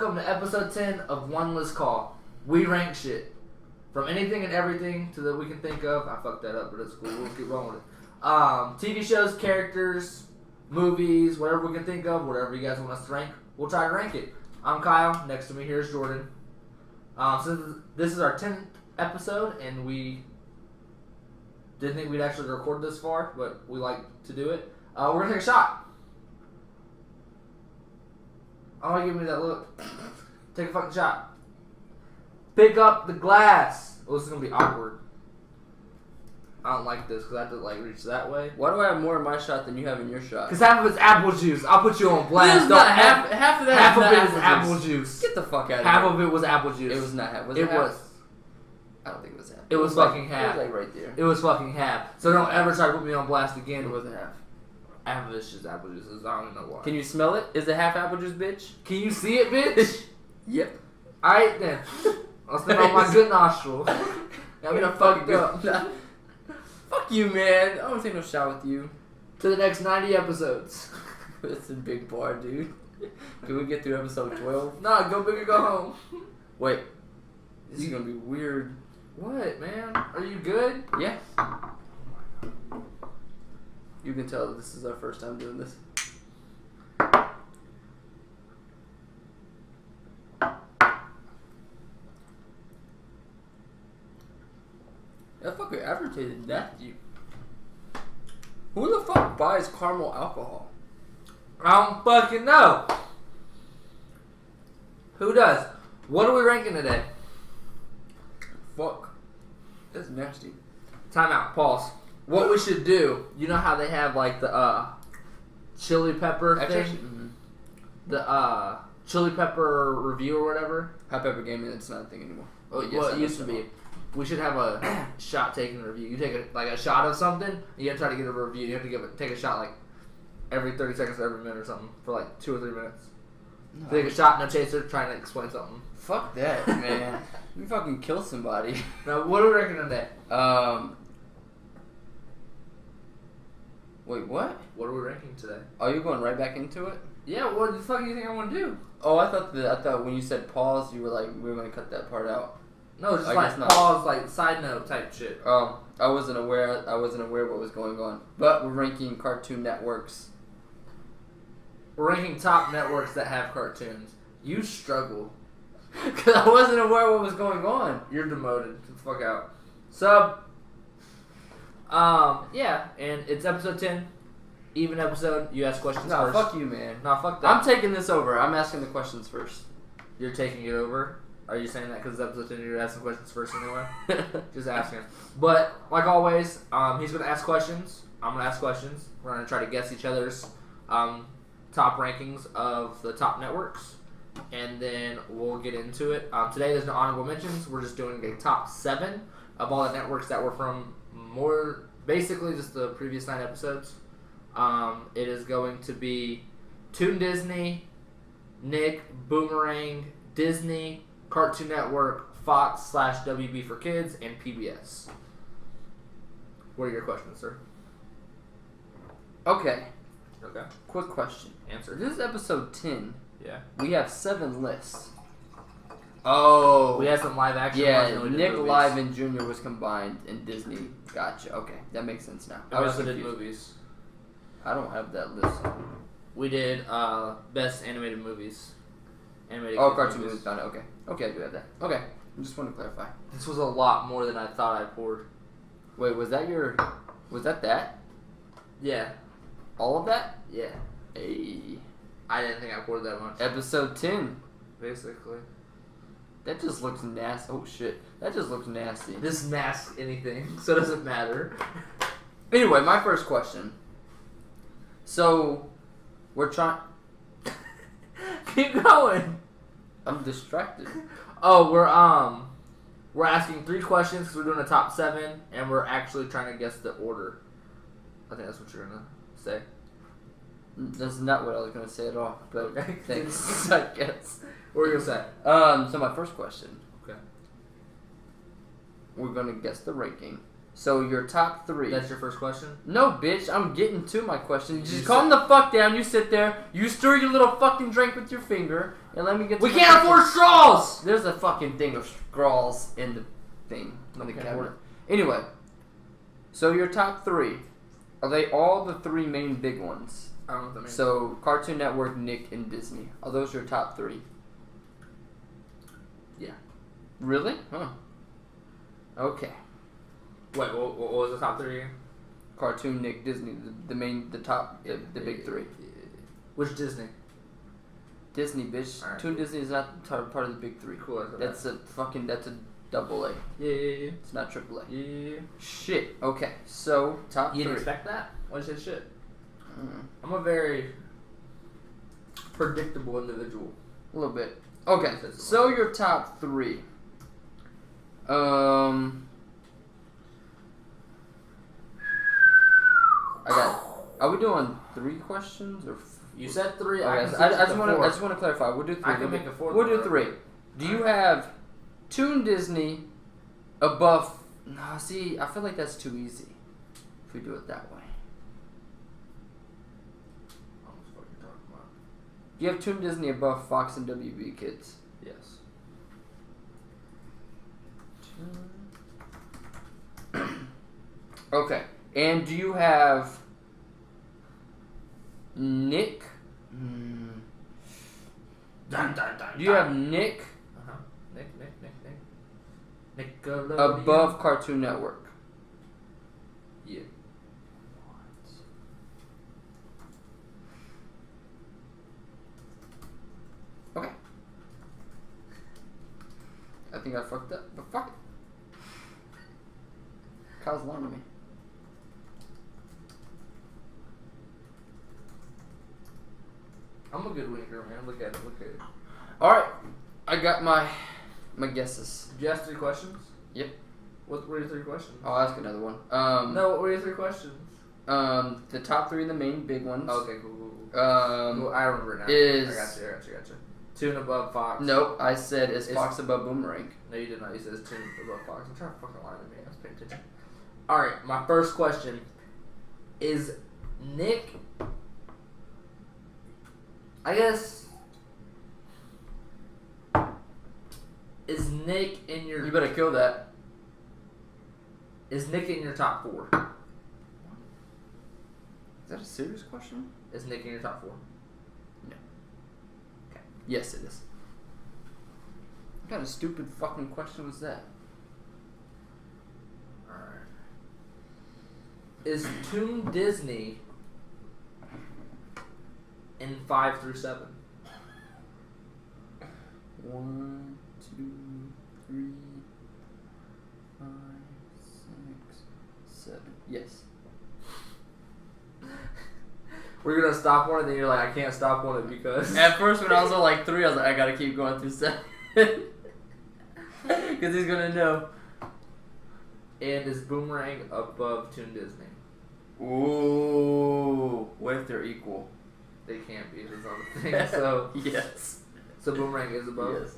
welcome to episode 10 of One List Call. We rank shit. From anything and everything to that we can think of. I fucked that up, but it's cool. We'll keep rolling with it. TV shows, characters, movies, whatever we can think of, whatever you guys want us to rank, we'll try to rank it. I'm Kyle. Next to me here is Jordan. So this is our 10th episode, and we didn't think we'd actually record this far, but we like to do it. We're going to take a shot. I want you to give me that look. Take a fucking shot. Pick up the glass. Oh, this is going to be awkward. I don't like this because I have to reach that way. Why do I have more in my shot than you have in your shot? Because half of it's apple juice. I'll put you on blast. This is not half of that. Half of it is apple apple juice. Get the fuck out of here. Half of it was apple juice. It was not half. Was it it half? was. I don't think it was half. It was fucking half. It was right there. It was fucking half. So don't ever try to put me on blast again. It wasn't half. Half of it's just apple juice. I don't even know why. Can you smell it? Is it half apple juice, bitch? Can you see it, bitch? Yep. Alright then. I'll stand on my good nostril. I'm gonna fuck up. Fuck you, man. I don't take no shot with you. To the next 90 episodes. That's a big bar, dude. Can we get through episode 12? Nah, go big or go home. Wait. This is gonna be weird. What, man? Are you good? Yeah. You can tell that this is our first time doing this. That fucker advertised that to you. Who the fuck buys caramel alcohol? I don't fucking know. Who does? What are we ranking today? Fuck. That's nasty. Time out. Pause. What we should do, you know how they have the chili pepper thing? Actually, the chili pepper review or whatever? Hot pepper gaming, it's not a thing anymore. Well, it used to be. We should have a shot taking review. You take a shot of something, and you have to try to get a review. You have to take a shot every 30 seconds or every minute or something for 2 or 3 minutes. No. Take a shot, no chaser, trying to explain something. Fuck that, man. You fucking kill somebody. Now, what are we ranking today? Wait, what? What are we ranking today? Oh, you're going right back into it? Yeah, what the fuck do you think I want to do? Oh, I thought when you said pause, you were we were going to cut that part out. No, just pause, side note type shit. I wasn't aware what was going on. But we're ranking Cartoon Networks. We're ranking top networks that have cartoons. You struggle. Because I wasn't aware what was going on. You're demoted. Get the fuck out. Sub. Yeah, and it's episode 10. Even episode. You ask questions first. No, fuck you, man. No, fuck that. I'm taking this over. I'm asking the questions first. You're taking it over? Are you saying that because it's episode 10 you're asking questions first anyway? Just asking. But, like always, he's going to ask questions. I'm going to ask questions. We're going to try to guess each other's top rankings of the top networks. And then we'll get into it. Today there's no honorable mentions. We're just doing a top 7 of all the networks that were from basically just the previous 9 episodes. It is going to be Toon Disney, Nick, Boomerang, Disney, Cartoon Network, Fox/WB for Kids, and PBS. What are your questions, sir? Okay. Okay. Quick question. Answer. This is episode 10. Yeah. We have 7 lists. Oh. We had some live action. Yeah, Nick Live and Junior was combined in Disney. Gotcha. Okay. That makes sense now. I also did movies. I don't have that list. We did best animated movies. Cartoon movies. Found it. Okay. Okay, I do have that. Okay. I just want to clarify. This was a lot more than I thought I poured. Wait, was that? Yeah. All of that? Yeah. Hey. I didn't think I poured that much. Episode 10. Basically. That just looks nasty. Oh shit. That just looks nasty. This masks anything, so it doesn't matter. Anyway, my first question. So, we're trying... Keep going. I'm distracted. Oh, we're asking 3 questions because we're doing a top 7, and we're actually trying to guess the order. I think that's what you're gonna say. That's not what I was gonna say at all. But okay. Thanks. I guess. What are you gonna say? So my first question. Okay. We're gonna guess the ranking. So your top 3. That's your first question? No, bitch. I'm getting to my question. Just calm the fuck down. You sit there. You stir your little fucking drink with your finger. Yeah, let me get to We can't afford straws! There's a fucking thing of scrawls in the thing. In the cabinet. Anyway. So your top 3. Are they all the 3 main big ones? I don't know what that means. So, Cartoon Network, Nick, and Disney. Are those your top 3? Yeah. Really? Huh. Okay. Wait, what was the top 3 again? Cartoon, Nick, Disney. The big 3. Which Disney? Disney, bitch. Right. Toon Disney is not part of the big 3. Cool. That's a double A. Yeah. It's not triple A. Yeah. Shit. Okay. So, top 3. You didn't expect that? Why did you say shit? I'm a very predictable individual. A little bit. Okay. So your top 3. I got. Are we doing 3 questions or? You said 3. Okay, I just want to clarify. We'll do 3. I can make a 4th. We'll do 3. Do you have Toon Disney above? No, see, I feel like that's too easy. If we do it that way. What are you talking about? You have Toon Disney above Fox and WB Kids. Yes. Okay. And do you have Nick? Dun. Do you have Nick Nick. Nickelodeon. above Cartoon Network? Yeah. Okay. I think I fucked up, but fuck it. Kyle's lying to me. I'm a good winker, man. Look at it. Alright. I got my guesses. Did you ask 3 questions? Yep. What were your 3 questions? I'll ask another one. No, what were your 3 questions? The top 3 of the main big ones. Okay, cool. Cool, I remember it now. Is I got you. Tune above Fox. Nope, I said is Fox above Boomerang. No, you did not. You said it's Tune above Fox. I'm trying to fucking lie to me. I was paying attention. Alright, my first question. Is Nick... I guess... Is Nick in your... You better kill that. Is Nick in your top 4? Is that a serious question? Is Nick in your top 4? No. Okay. Yes, it is. What kind of stupid fucking question was that? Alright. Is Toon Disney in 5 through 7? 1, 2, 3, 5, 6, 7. Yes. We're gonna stop one and then you're like, I can't stop one because... At first when I was on like 3, I was like, I gotta keep going through 7. Because he's gonna know. And is Boomerang above Toon Disney? Ooh. What if they're equal? They can't be. That's not a thing. So, yes. So Boomerang is above? Yes.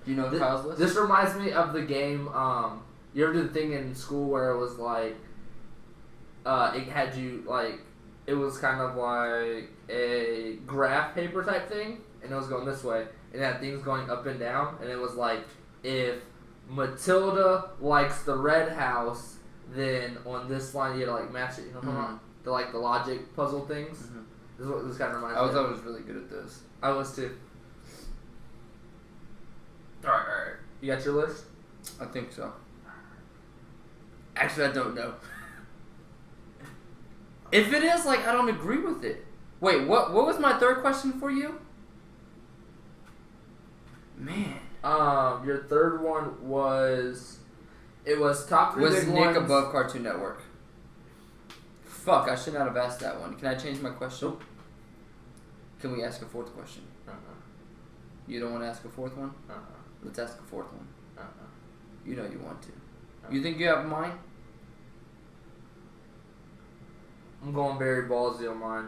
Do you know Kyle's list? This reminds me of the game, you ever did the thing in school where it was like, it had you, like, it was kind of like a graph paper type thing, and it was going this way, and it had things going up and down, and it was like, if Matilda likes the red house, then on this line you had to, like, match it, you know what I'm talking about? The, like, the logic puzzle things. Mm-hmm. This is what this kind of reminds I me was of. always really good at those. I was too. Alright. You got your list? I think so. Actually, I don't know. If it is, like, I don't agree with it. Wait, what was my 3rd question for you? Man. Your 3rd one was... It was top 3 Was big Nick ones. above Cartoon Network? Fuck, I should not have asked that one. Can I change my question? Nope. Can we ask a 4th question? You don't want to ask a 4th one? Let's ask a 4th one. You know you want to. You think you have mine? I'm going very ballsy on mine.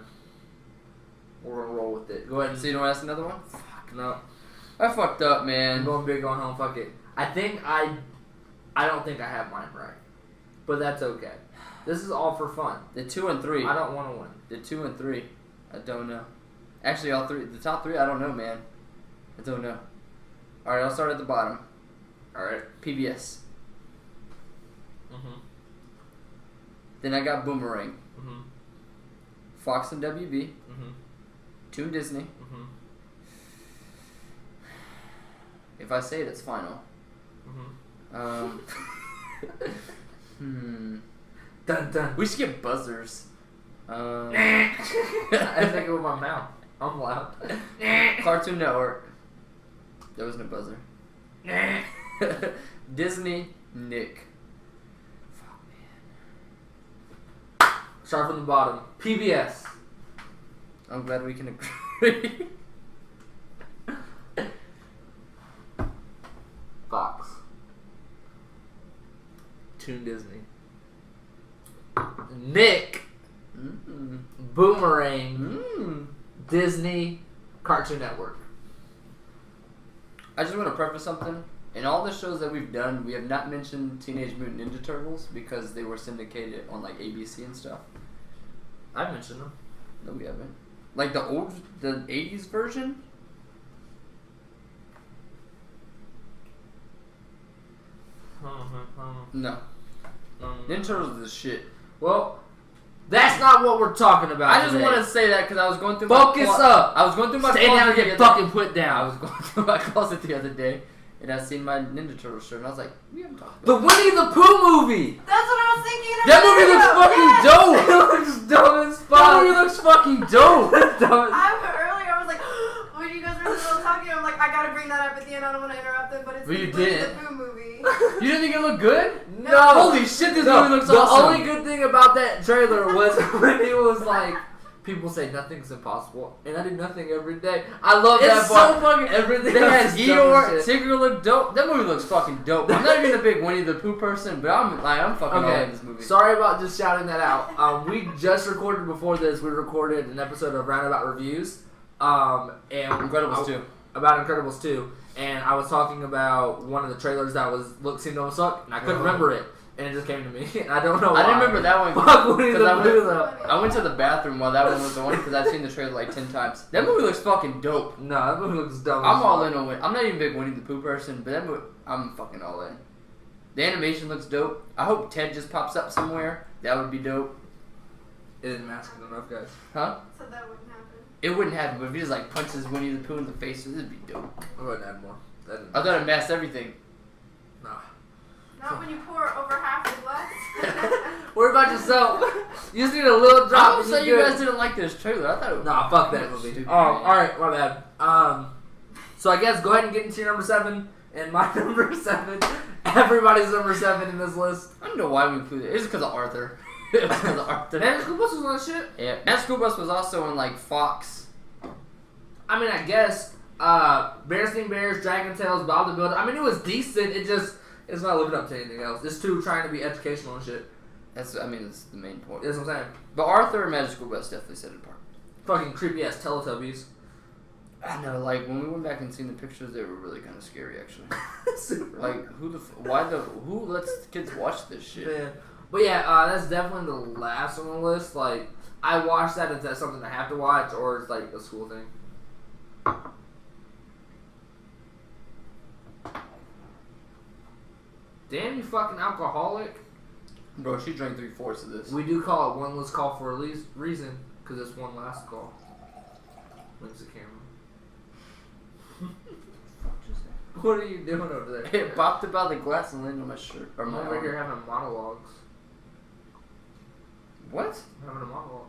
We're gonna roll with it. Go ahead. So you don't ask another one? Fuck. No. I fucked up, I'm man. going big, going home. Fuck it. I don't think I have mine right. but that's okay. This is all for fun. The 2 and 3. I don't want to win. The 2 and 3. I don't know. Actually, all three. The top 3, I don't know, man. I don't know. All right, I'll start at the bottom. All right. PBS. Mhm. Then I got Boomerang. Mhm. Fox and WB. Mhm. Toon Disney. Mhm. If I say it, it's final. Mhm. Dun dun. We should get buzzers. I think it with my mouth. I'm loud. Cartoon Network. There was no buzzer. Disney. Nick. Fuck, man. Start from the bottom. PBS. I'm glad we can agree. Fox. Toon Disney. Nick. Boomerang. Disney. Cartoon Network. I just want to preface something. In all the shows that we've done, we have not mentioned Teenage Mutant Ninja Turtles because they were syndicated on like ABC and stuff. I mentioned them. No, we haven't. Like the 80s version? No. Ninja Turtles is the shit. Well, that's not what we're talking about. I just want to say that because I was going through Focus up! I was going through my Stay down and get fucking put down. I was going through my closet the other day and I seen my Ninja Turtle shirt and I was like, we haven't talked The about Winnie the Pooh movie! That's what I was thinking. that movie looks fucking dope! It looks dumb as fuck! That movie looks fucking dope! Earlier I was like, when you guys were still talking, I'm like, I gotta bring that up at the end. I don't want to interrupt them, but it's But the you Winnie didn't. the Pooh movie. You didn't think it looked good? No! Holy shit, this movie looks the awesome! only good thing about that trailer was when he was like, people say nothing's impossible, and I do nothing every day. I love that It's part. so fucking. Everything They had else is dumb as Eeyore, shit. Tigger looked dope. That movie looks fucking dope. I'm not even a big Winnie the Pooh person, but I'm fucking all Okay, in this movie. sorry about just shouting that out. We just recorded before this. We recorded an episode of Roundabout Reviews, and Incredibles 2. About Incredibles 2, and I was talking about one of the trailers that seemed to almost suck, and I couldn't remember it, and it just came to me, and I don't know why. I didn't remember that one. Fuck Winnie the 'cause Pooh though. I went to the bathroom while that one was on because I've seen the trailer like 10 times. That movie looks fucking dope. No, that movie looks dumb. I'm as all fuck. in on it. I'm not even a big Winnie the Pooh person, but that movie, I'm fucking all in. The animation looks dope. I hope Ted just pops up somewhere. That would be dope. It isn't masking enough, guys. Huh? So that wouldn't happen. It wouldn't happen, but if he just like punches Winnie the Pooh in the face, it'd be dope. I'm going to add more. That didn't I thought it masked everything. Nah. Not when you pour over half the glass. What about yourself? You just need a little drop. I'm and saying you're you good. guys didn't like this trailer. I thought it was. Nah, fuck that movie. Stupid, Oh, man. alright, my bad. So I guess go ahead and get into your number 7 and my number 7. Everybody's number 7 in this list. I don't know why we included it. It's because of Arthur. It was because of Arthur. Man, School Bus was on that shit. Yeah, and School Bus was also on like Fox. I mean, I guess Berenstein Bears, Dragon Tales, Bob the Builder. I mean, it was decent. It's not living up to anything else. It's too trying to be educational and shit. That's the main point. That's what I'm saying. But Arthur and Magic School Bus definitely set it apart. Fucking creepy ass Teletubbies. I know, like when we went back and seen the pictures, they were really kind of scary, actually. Super. Like who lets kids watch this shit? Man. But yeah, that's definitely the last on the list. Like, I watched that as something I have to watch, or it's like a school thing. Damn, you fucking alcoholic. Bro, she drank 3/4 of this. We do call it one last call for a reason, because it's one last call. Where's the camera? What are you doing over there? It popped about the glass and landed on my shirt or I'm my over arm. here having monologues. What? I'm having a monologue.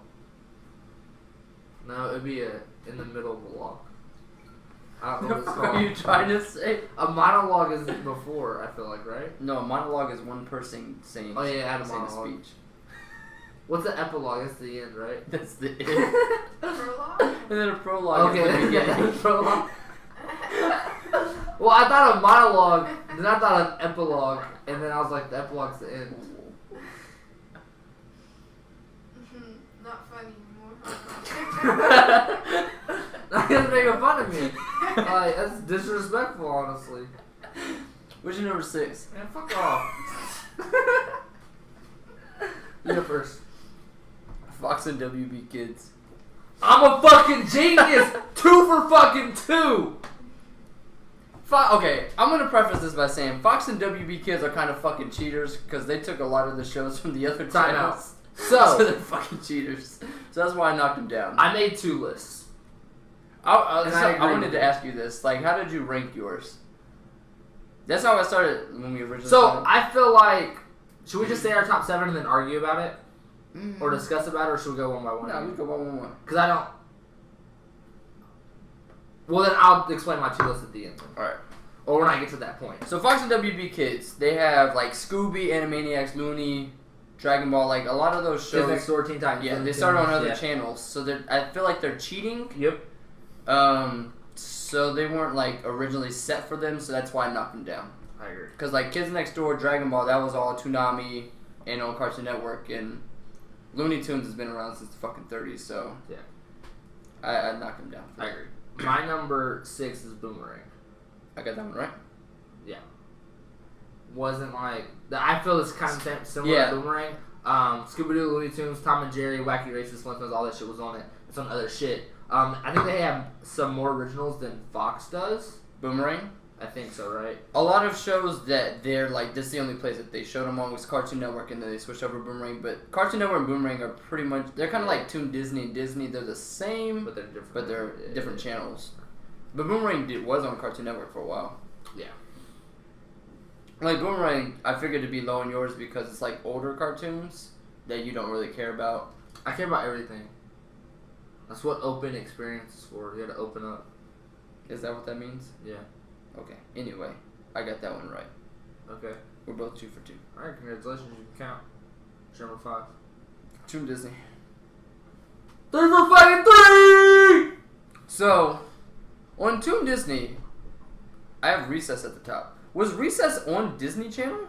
No, it'd be in the middle of a log. I don't know what it's What called. are you trying to say? A monologue is before, I feel like, right? No, a monologue is one person saying. Oh yeah, I had a saying monologue. speech. What's the epilogue? That's the end, right? That's the end. Prologue? And then a prologue. Okay, Is the beginning. prologue. Well, I thought a monologue, then I thought an epilogue, and then I was like, the epilogue's the end. Not funny anymore. Now you're making fun of me. Like, that's disrespectful, honestly. Where's your number 6? Man, fuck off. You go first. Fox and WB Kids. I'm a fucking genius. 2 for fucking 2. Okay, I'm gonna preface this by saying Fox and WB Kids are kind of fucking cheaters because they took a lot of the shows from the other Time out. channels. So they're fucking cheaters. So that's why I knocked them down. I made 2 lists. I agree wanted with to you. ask you this. Like, how did you rank yours? That's how I started when we originally So started. I feel like, should we just say our top 7 and then argue about it? Or discuss about it, or should we go one by one? No, we go 1-1-1. Because I don't. Well, then I'll explain my 2 lists at the end. Alright. Or when I get to that point. So Fox and WB Kids, they have like Scooby, Animaniacs, Looney, Dragon Ball, like a lot of those Kids shows. Next Door, Teen Titans. Yeah, Looney they started on Tunes, other yeah. channels. So I feel like they're cheating. Yep. So they weren't like originally set for them, so that's why I knocked them down. I agree. Because like Kids Next Door, Dragon Ball, that was all Toonami and on Cartoon Network, and Looney Tunes has been around since the fucking 30s, so Yeah. I knocked them down. I agree. My number 6 is Boomerang. I got that one right. Yeah. Wasn't like I feel it's kind of similar Yeah. to Boomerang. Scooby-Doo, Looney Tunes, Tom and Jerry, Wacky Races, Flintstones, all that shit was on it. It's on other shit. I think they have some more originals than Fox does. Boomerang. I think so, right? A lot of shows that they're like, this is the only place that they showed them on was Cartoon Network, and then they switched over to Boomerang. But Cartoon Network and Boomerang are pretty much, they're kind of like Toon Disney and Disney. They're the same, But they're different. but they're different channels. But Boomerang was on Cartoon Network for a while. Yeah. Like Boomerang, I figured to be low on yours because it's like older cartoons that you don't really care about. I care about everything. That's what open experience is for. You gotta open up. Is that what that means? Yeah. Okay. Anyway, I got that one right. Okay. We're both 2 for 2. Alright, congratulations. You can count. It's number 5. Toon Disney. 3 for fucking 3! So, on Toon Disney, I have Recess at the top. Was Recess on Disney Channel?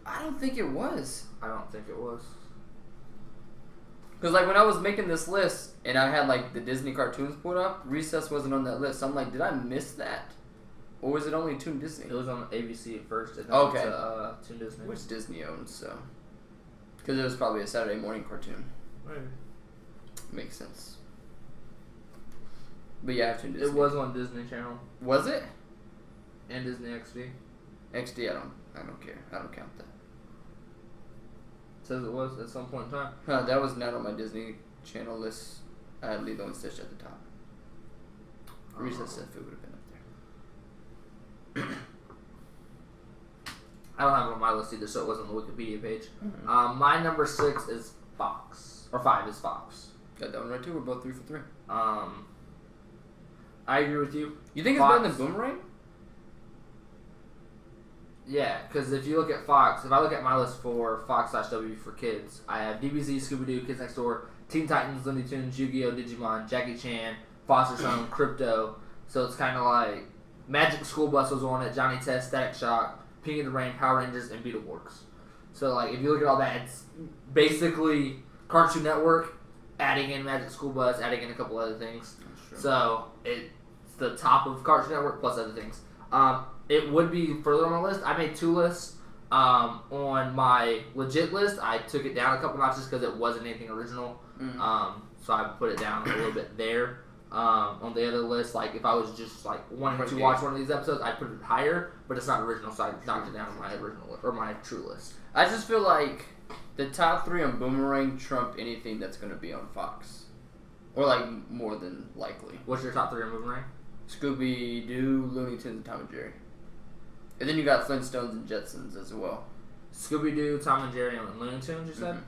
I don't think it was. I don't think it was. Because, like, when I was making this list and I had, like, the Disney cartoons pulled up, Recess wasn't on that list. So I'm like, did I miss that? Or was it only Toon Disney? It was on ABC at first. And then Okay. to Toon Disney. Which Disney owns, so. Because it was probably a Saturday morning cartoon. Maybe. Makes sense. But yeah, I have Toon Disney. It was on Disney Channel Was it? and Disney XD. XD, I don't care. I don't count that. Says it was at some point in time. Huh, that was not on my Disney Channel list. I had Lilo and Stitch at the top. Recess if it would have been up there. I don't have it on my list either, so it wasn't on the Wikipedia page. Mm-hmm. My number 6 is Fox. Or 5 is Fox. Got that one right too. We're both 3 for 3. I agree with you. You think Fox. it's better than Boomerang? Yeah, because if you look at Fox, if I look at my list for Fox/W for kids, I have DBZ, Scooby-Doo, Kids Next Door, Teen Titans, Looney Tunes, Yu-Gi-Oh!, Digimon, Jackie Chan, Foster's Home, Crypto. So it's kind of like Magic School Bus was on it, Johnny Test, Static Shock, Pinky the Rain, Power Rangers, and Beetleborgs. So like if you look at all that, it's basically Cartoon Network, adding in Magic School Bus, adding in a couple other things. So it's the top of Cartoon Network plus other things. It would be further on my list. I made 2 lists. On my legit list, I took it down a couple notches because it wasn't anything original. So I put it down a little bit there. On the other list, like if I was just like wanting to watch one of these episodes, I put it higher, but it's not original, so I knocked it down on my original or my true list. I just feel like the top 3 on Boomerang trump anything that's going to be on Fox. Or like more than likely. What's your top 3 on Boomerang? Scooby-Doo, Looney Tunes, and Tom and Jerry. And then you got Flintstones and Jetsons as well. Scooby-Doo, Tom and Jerry, and Looney Tunes, you said? Mm-hmm.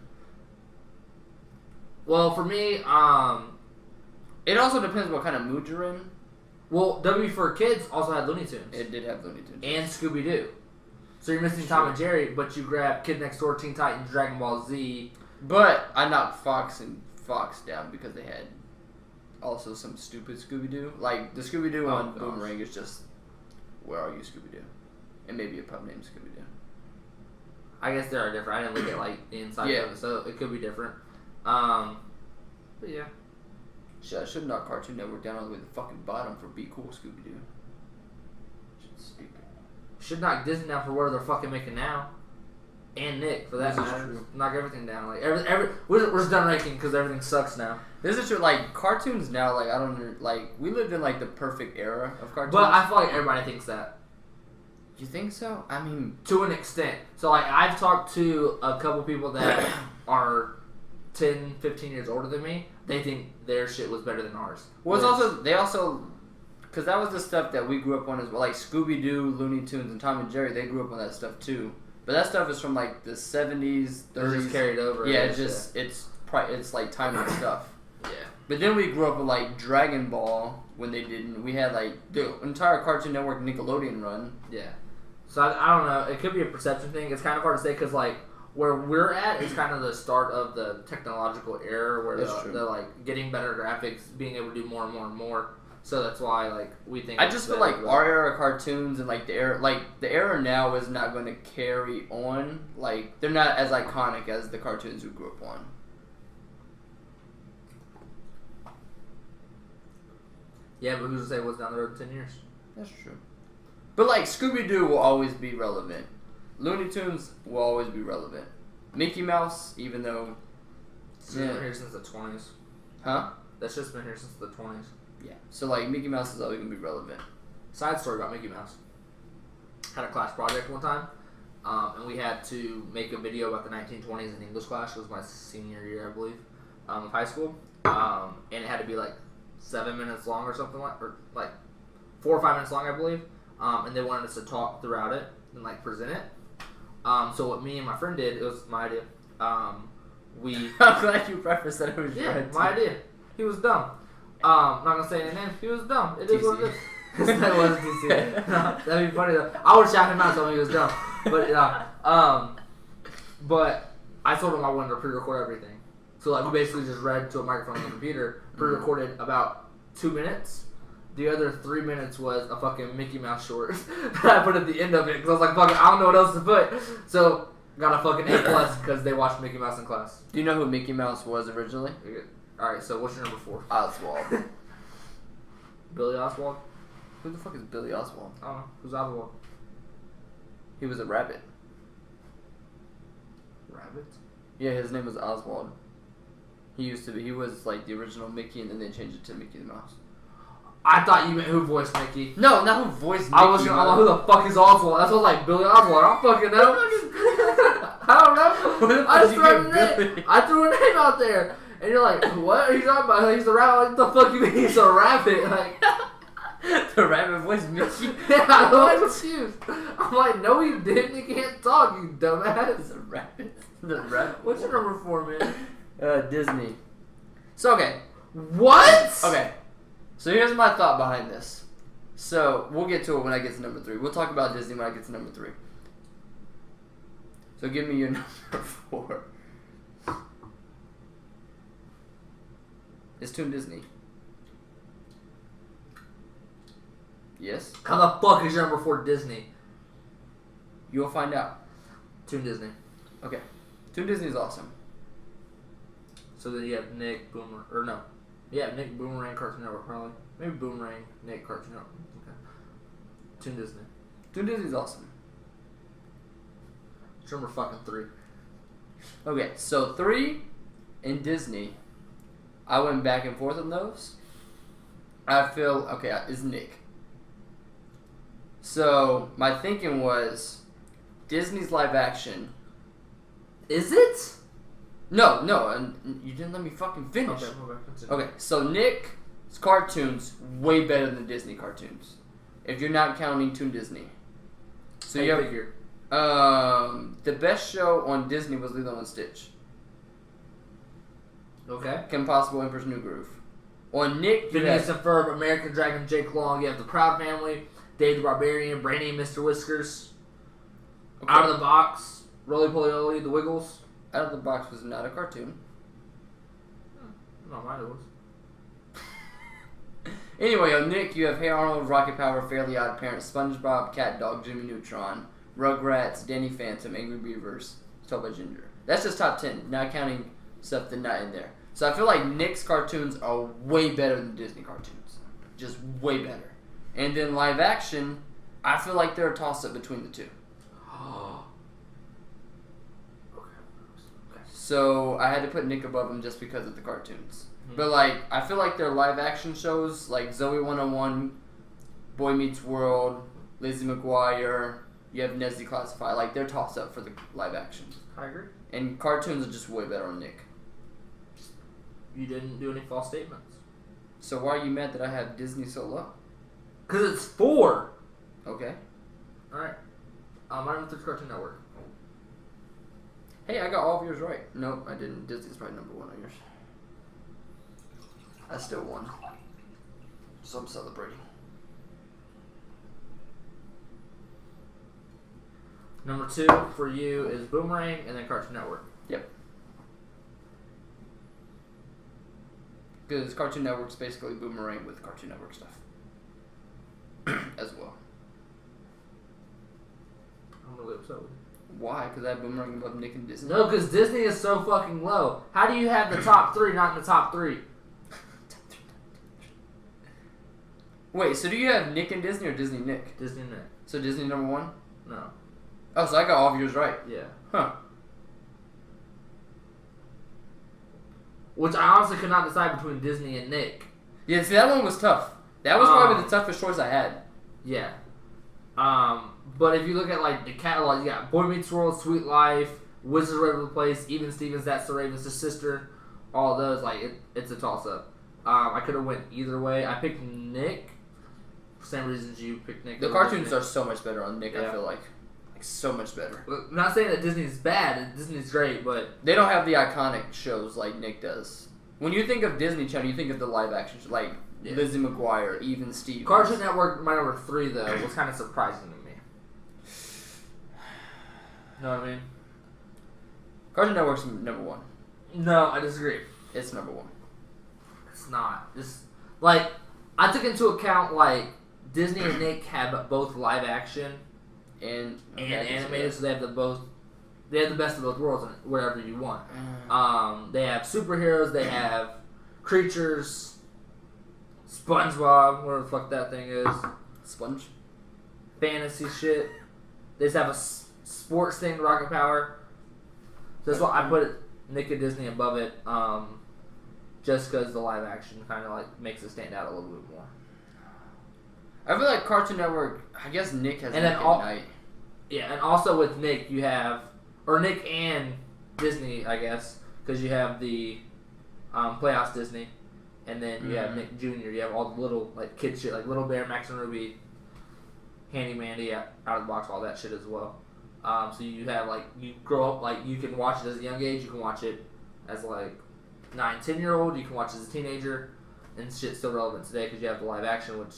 Well, for me, it also depends what kind of mood you're in. well, W for Kids also had Looney Tunes. It did have Looney Tunes. And Scooby-Doo. So you're missing Tom and Jerry, but you grab Kid Next Door, Teen Titans, Dragon Ball Z. But I knocked Fox down because they had also some stupid Scooby-Doo. Like, the Scooby-Doo on Boomerang is just, where are you, Scooby-Doo? And maybe a pub named Scooby-Doo. I guess they are different. I didn't look at like the inside of it, so it could be different. But yeah. Shit, I should knock Cartoon Network down all the way to the fucking bottom for Be Cool Scooby-Doo. Shit's stupid. Should knock Disney down for whatever they're fucking making now. and Nick for that This is matter. true. Knock everything down. Like we're just done ranking because everything sucks now. This is true. Like cartoons now, like I don't like. We lived in like the perfect era of cartoons. But I feel like everybody thinks that. You think so? I mean, to an extent. So like I've talked to a couple people that are 10, 15 years older than me. They think their shit was better than ours. well, it's also because that was the stuff that we grew up on as well. Like Scooby Doo, Looney Tunes, and Tom and Jerry. They grew up on that stuff too. But that stuff is from like the 70s, 30s. It's just carried over. Yeah, it's like timeless stuff. Yeah. But then we grew up with like Dragon Ball when they didn't. We had like the entire Cartoon Network Nickelodeon run. Yeah. So I don't know. It could be a perception thing. It's kind of hard to say because like where we're at is kind of the start of the technological era where they're like getting better graphics, being able to do more and more and more. So that's why like we think. I just feel like our era cartoons and like the era now is not going to carry on. Like they're not as iconic as the cartoons we grew up on. Yeah, but who's to say what's down the road in 10 years? That's true. But like Scooby Doo will always be relevant. Looney Tunes will always be relevant. Mickey Mouse, even though It's been here since the 20s. Huh? That's just been here since the 20s. Yeah. So like Mickey Mouse is always gonna be relevant. Side story about Mickey Mouse. Had a class project one time, and we had to make a video about the 1920s in English class. It was my senior year, I believe, of high school, and it had to be like 7 minutes long or something or like 4 or 5 minutes long, I believe. And they wanted us to talk throughout it and like present it. So what me and my friend did, it was my idea. We I'm glad you prefaced that it was your idea. my idea. He was dumb. Not gonna say any names. He was dumb. It is what it is. That was DC. No, that'd be funny though. I would shout him out, telling him he was dumb. But I told him I wanted to pre-record everything. So like we basically just read to a microphone on the computer, pre-recorded about 2 minutes. The other 3 minutes was a fucking Mickey Mouse short that I put at the end of it because I was like, fuck it, I don't know what else to put. So got a fucking A+ because they watched Mickey Mouse in class. Do you know who Mickey Mouse was originally? Alright, so what's your number 4? Oswald. Billy Oswald? Who the fuck is Billy Oswald? I don't know. Who's Oswald? He was a rabbit. Rabbit? Yeah, his name was Oswald. He was like the original Mickey and then they changed it to Mickey the Mouse. I thought you meant who voiced Mickey. No, not who voiced Mickey. I was gonna, who the fuck is Oswald? That's what like Billy Oswald. I don't fucking know. I don't know. I just threw a name out there. And you're like, what are you talking about? He's a rabbit. What the fuck you mean he's a rabbit? Like, the rabbit voiced Mickey? Yeah, I'm confused. I'm like, no he didn't. He can't talk, you dumbass. It's a rabbit. The rabbit. What's your number 4, man? Disney. So, okay. What? Okay. So here's my thought behind this. So we'll get to it when I get to number 3. We'll talk about Disney when I get to number 3. So give me your number 4. It's Toon Disney. Yes? How the fuck is your number 4 Disney? You'll find out. Toon Disney. Okay. Toon Disney is awesome. So then you have Nick, Boomer, or no. Yeah, Nick, Boomerang, Cartoon Network, probably. Maybe Boomerang, Nick, Cartoon Network. Okay. Toon Disney. Toon Disney is awesome. It's number fucking 3. Okay, so 3 in Disney. I went back and forth on those. I feel, okay, is Nick. So, my thinking was Disney's live action. Is it? No, and you didn't let me fucking finish. Okay, so Nick's cartoons way better than Disney cartoons. If you're not counting Toon Disney. So you have figure. The best show on Disney was Lilo and Stitch. Okay. Kim Possible, Emperor's New Groove. On Nick, you Phineas have and Ferb, American Dragon, Jake Long. You have the Proud Family, Dave the Barbarian, Brainy and Mr. Whiskers. Okay. Out of the Box, Roly Poly Oly, The Wiggles. Out of the Box was not a cartoon. No, mine it was. Anyway, on Nick, you have Hey Arnold, Rocket Power, Fairly Odd Parents, SpongeBob, Cat Dog, Jimmy Neutron, Rugrats, Danny Phantom, Angry Beavers, Told by Ginger. That's just top 10, not counting stuff that's not in there. So I feel like Nick's cartoons are way better than Disney cartoons. Just way better. And then live action, I feel like they're a toss-up between the two. So I had to put Nick above him just because of the cartoons. Mhm. But like, I feel like their live action shows, like Zoe 101, Boy Meets World, Lizzie McGuire, you have Nessie Classified, like they're tossed up for the live action. I agree. And cartoons are just way better on Nick. You didn't do any false statements. So why are you mad that I have Disney so low? Because it's 4. Okay. Alright. My number 3 is Cartoon Network. Hey, I got all of yours right. Nope, I didn't. Disney's probably number 1 on yours. I still won. So I'm celebrating. Number 2 for you is Boomerang and then Cartoon Network. Yep. Because Cartoon Network's basically Boomerang with Cartoon Network stuff. As well. I'm really upset with you. Why? Because I have Boomerang above Nick and Disney. No, because Disney is so fucking low. How do you have the top 3 not in the top 3? Wait, so do you have Nick and Disney or Disney Nick? Disney Nick. So Disney number 1? No. Oh, so I got all of yours right. Yeah. Huh. Which I honestly could not decide between Disney and Nick. Yeah, see, that one was tough. That was probably the toughest choice I had. Yeah. But if you look at like the catalog, you got Boy Meets World, Sweet Life, Wizards of the Place, Even Stevens, That's the Raven's Sister. All those, like it's a toss up. I could have went either way. I picked Nick. For same reasons you picked Nick. The cartoons are so much better on Nick. Yeah. I feel like so much better. I'm not saying that Disney's bad. Disney's great, but They don't have the iconic shows like Nick does. When you think of Disney Channel, you think of the live action shows, like Lizzie McGuire, Even Stevens. Cartoon Network, my number 3 though, was kind of surprising to me. You know what I mean? Cartoon Network's number 1. No, I disagree. It's number 1. It's not. Just like I took into account like Disney and Nick have both live action And animated, so they have they have the best of both worlds in it, wherever you want. They have superheroes, they have creatures, SpongeBob, whatever the fuck that thing is, Sponge. fantasy shit. They just have a sports thing, Rocket Power. So that's why I put Nick and Disney above it, just because the live action kind of like makes it stand out a little bit more. I feel like Cartoon Network. I guess Nick has And Nick then at all- Night. Yeah, and also with Nick, you have, or Nick and Disney, I guess, because you have the Playhouse Disney, and then you have Nick Jr. You have all the little like kid shit, like Little Bear, Max and Ruby, Handy Mandy, Out of the Box, all that shit as well. So you have like you grow up like you can watch it as a young age, you can watch it as like 9-10-year-old, you can watch it as a teenager, and shit's still relevant today because you have the live action, which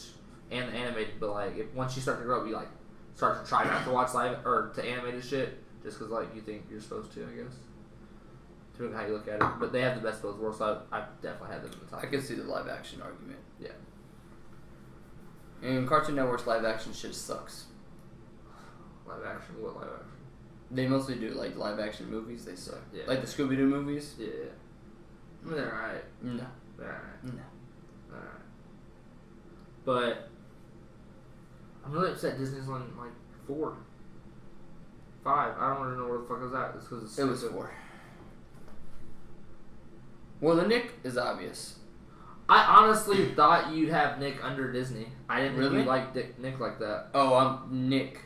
and the animated. But like once you start to grow up, you like start to try not to watch live or to animated shit just because like you think you're supposed to, I guess. Depending on how you look at it, but they have the best of both worlds, so I definitely had them in the top. I can see the live action argument. Yeah. And Cartoon Network's live action shit sucks. Live action? What live action? They mostly do like live action movies. They suck. Yeah. Like the Scooby Doo movies. Yeah. I mean, they're alright. No. They're alright. No. Alright. But I'm really upset Disney's on like 4, 5. I don't really know where the fuck it was at. It's because It was 4. Well, the Nick is obvious. I honestly thought you'd have Nick under Disney. I didn't think Really? you liked Nick like that. Oh, I'm Nick.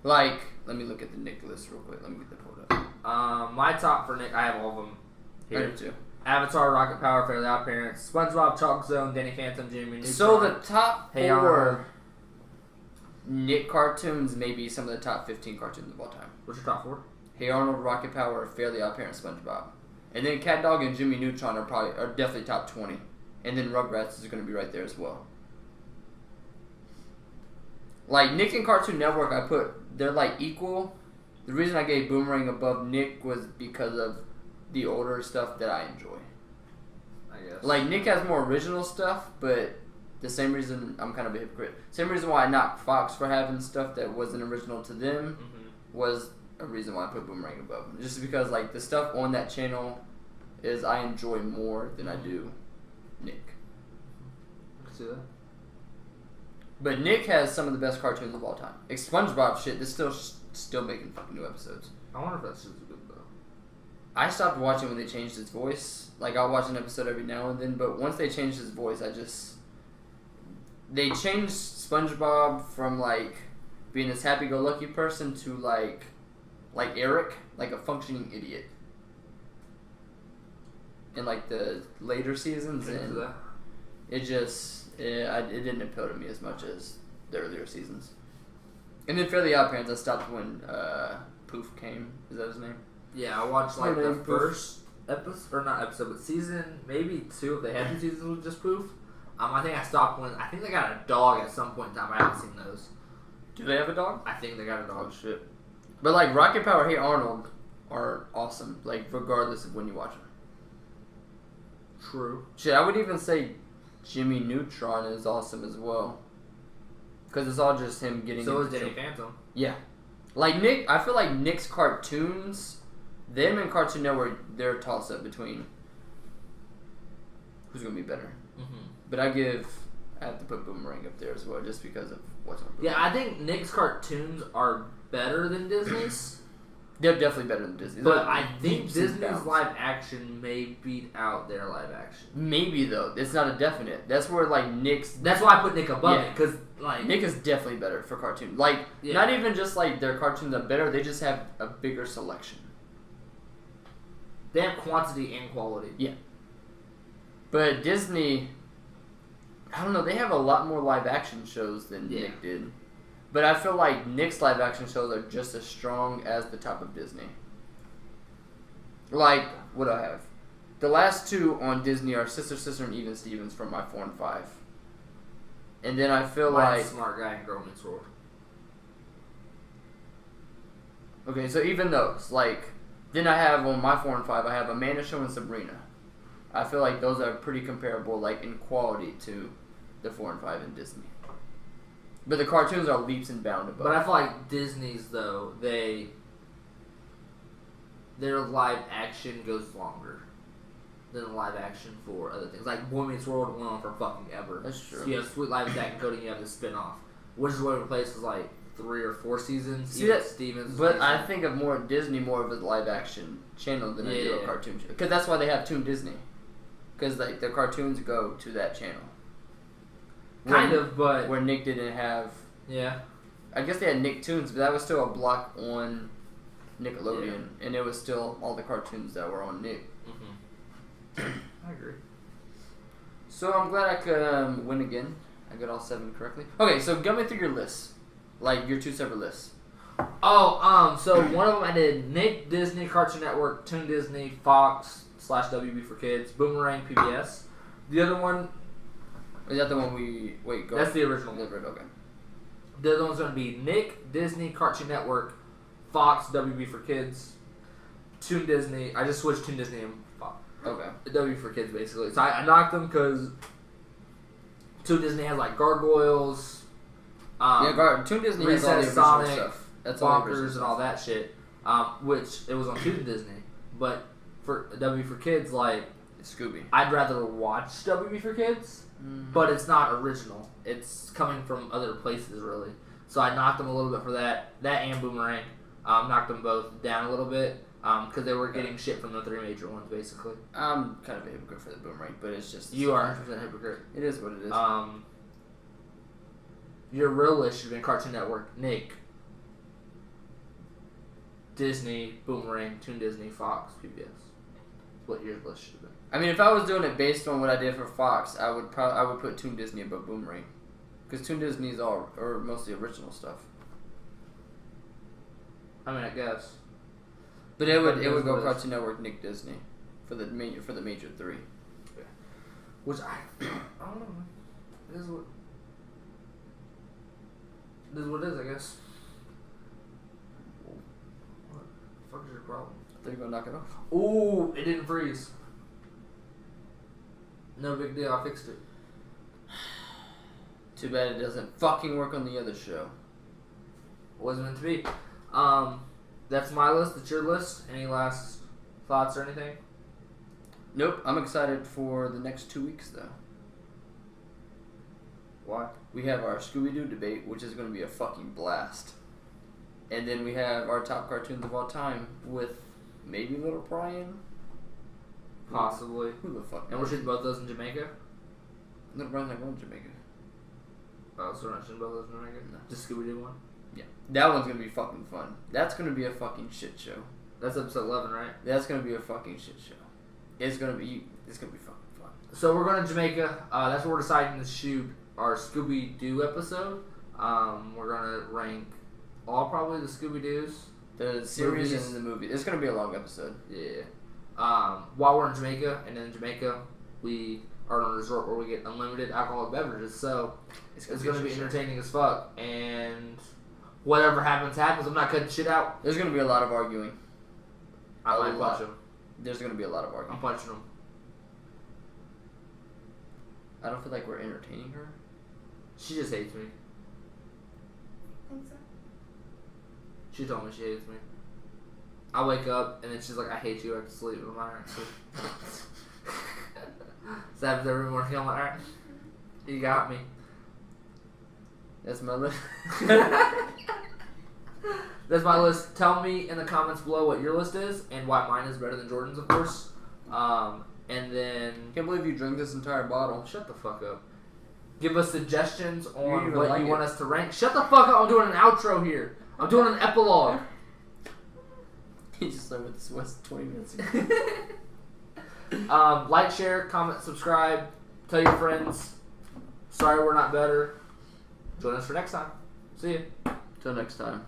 Like, let me look at the Nick list real quick. Let me get the quote up. My top for Nick, I have all of them I here. do too. Avatar, Rocket Power, Fairly Odd Parents, SpongeBob, Chalk Zone, Danny Phantom, Jimmy Neutron. So the top Hey 4 Arnold. Nick cartoons may be some of the top 15 cartoons of all time. What's your top 4? Hey Arnold, Rocket Power, Fairly Odd Parents, SpongeBob. And then Cat Dog and Jimmy Neutron are definitely top 20. And then Rugrats is going to be right there as well. Like Nick and Cartoon Network, they're like equal. The reason I gave Boomerang above Nick was because of the older stuff that I enjoy. I guess. Like Nick has more original stuff, but the same reason I'm kind of a hypocrite. Same reason why I knocked Fox for having stuff that wasn't original to them was a reason why I put Boomerang above him. Just because like the stuff on that channel is I enjoy more than I do Nick. I can see that. But Nick has some of the best cartoons of all time. Like SpongeBob shit, they're still making fucking new episodes. I wonder if that shit's good though. I stopped watching when they changed his voice. Like, I'll watch an episode every now and then, but once they changed his voice, they changed SpongeBob from, like, being this happy-go-lucky person to, like Eric, like a functioning idiot. In, like, the later seasons, and it didn't appeal to me as much as the earlier seasons. And then Fairly Odd Parents, I stopped when Poof came. Is that his name? Yeah, I watched like the first episode, or not episode, but season, maybe 2 if they had 2 seasons with just Poof. I think I stopped when, I think they got a dog at some point in time. I haven't seen those. Do they have a dog? I think they got a dog. Oh, shit. But, like, Rocket Power, Hey Arnold are awesome, like, regardless of when you watch them. True. Shit, I would even say Jimmy Neutron is awesome as well. Because it's all just him getting... So is Danny Phantom. Yeah. Like, Nick, I feel like Nick's cartoons, them and Cartoon Network, they're a toss-up between who's going to be better. Mm-hmm. But I have to put Boomerang up there as well, just because of what's on Boomerang. Yeah, I think Nick's cartoons are better than Disney's. They're definitely better than Disney's. But I think Disney's live action may beat out their live action. Maybe, though. It's not a definite. That's where, like, Nick's... That's why I put Nick above it, because, like... Nick is definitely better for cartoon. Like, not even just, like, their cartoons are better, they just have a bigger selection. They have quantity and quality. Yeah. But Disney... I don't know, they have a lot more live action shows than Nick did. But I feel like Nick's live action shows are just as strong as the top of Disney. Like, what do I have? The last 2 on Disney are Sister, and Even Stevens from my 4 and 5. And then I feel like... Smart Guy and Girl Meets World. Okay, so even those, like... Then I have on my 4 and 5, I have Amanda Show and Sabrina. I feel like those are pretty comparable, like, in quality to the 4 and 5 in Disney. But the cartoons are leaps and bounds above. But I feel like Disney's, though, their live action goes longer than live action for other things. Like Boy Meets World went on for fucking ever. That's true. So you have Sweet Life of Zack and Cody, you have the spin-off. Which is what replaced was like 3 or 4 seasons. See that, Stevens. But I think of more Disney more of a live action channel than I do a cartoon channel. Because that's why they have Toon Disney. Because like the cartoons go to that channel. Kind of, but... Where Nick didn't have... Yeah. I guess they had Nicktoons, but that was still a block on Nickelodeon. Yeah. And it was still all the cartoons that were on Nick. Mm-hmm. I agree. So I'm glad I could win again. I got all 7 correctly. Okay, so go me through your lists. Like, your 2 separate lists. Oh, so one of them I did Nick, Disney, Cartoon Network, Toon Disney, Fox / WB for Kids, Boomerang, PBS. The other one... Is that the one we... Wait, go... That's the original one. Okay. The other one's going to be Nick, Disney, Cartoon Network, Fox, WB for Kids, Toon Disney. I just switched Toon Disney and Fox. Okay. WB for Kids, basically. So I knocked them because Toon Disney has, like, Gargoyles. Toon Disney has all the original Sonic, stuff. That's Bonkers, and all that shit. Which, it was on Toon Disney. But for WB for Kids, like... Scooby. I'd rather watch WB for Kids, but it's not original. It's coming from other places, really. So I knocked them a little bit for that. That and Boomerang. Knocked them both down a little bit because they were getting shit from the 3 major ones, basically. I'm kind of a hypocrite for the Boomerang, but it's just... You are 100% hypocrite. It is what it is. Your real list should have been Cartoon Network, Nick, Disney, Boomerang, Toon Disney, Fox, PBS. What your list should have been. I mean, if I was doing it based on what I did for Fox, I would put Toon Disney above Boomerang, because Toon Disney is all or mostly original stuff. I mean, I guess. But it would go Cartoon Network, Nick, Disney, for the major 3. Yeah. Which I don't know. It is what it is, I guess. What the fuck is your problem? They're gonna knock it off. Ooh, it didn't freeze. No big deal, I fixed it. Too bad it doesn't fucking work on the other show. Wasn't meant to be. That's my list, that's your list. Any last thoughts or anything? Nope, I'm excited for the next 2 weeks though. Why? We have our Scooby-Doo debate, which is going to be a fucking blast. And then we have our top cartoons of all time with Maybe Little Brian. Possibly. Who the fuck? And we're shooting both those in Jamaica? Little Brian's not going to Jamaica. Oh, so we're not shooting both those in Jamaica? No. Just Scooby-Doo one? Yeah. That one's going to be fucking fun. That's going to be a fucking shit show. That's episode 11, right? That's going to be a fucking shit show. It's going to be fucking fun. So we're going to Jamaica. That's where we're deciding to shoot our Scooby-Doo episode. We're going to rank all probably the Scooby-Doos. The series movies. and the movie. It's going to be a long episode. Yeah. While we're in Jamaica, and in Jamaica, we are in a resort where we get unlimited alcoholic beverages. So it's going to be entertaining as fuck. And whatever happens, happens. I'm not cutting shit out. There's going to be a lot of arguing. I might punch him. There's going to be a lot of arguing. I'm punching him. I don't feel like we're entertaining her. She just hates me. Think so? She told me she hates me. I wake up and then she's like, I hate you, I have to sleep. I'm like, alright, sleep. So happens every morning. I'm like, alright, you got me. That's my list. That's my list. Tell me in the comments below what your list is and why mine is better than Jordan's, of course. And then... Can't believe you drank this entire bottle. Shut the fuck up. Give us suggestions on even what like you it. want us to rank. Shut the fuck up. I'm doing an outro here. I'm doing an epilogue. He just started with this West 20 minutes ago. Like, share, comment, subscribe. Tell your friends. Sorry we're not better. Join us for next time. See ya. Till next time.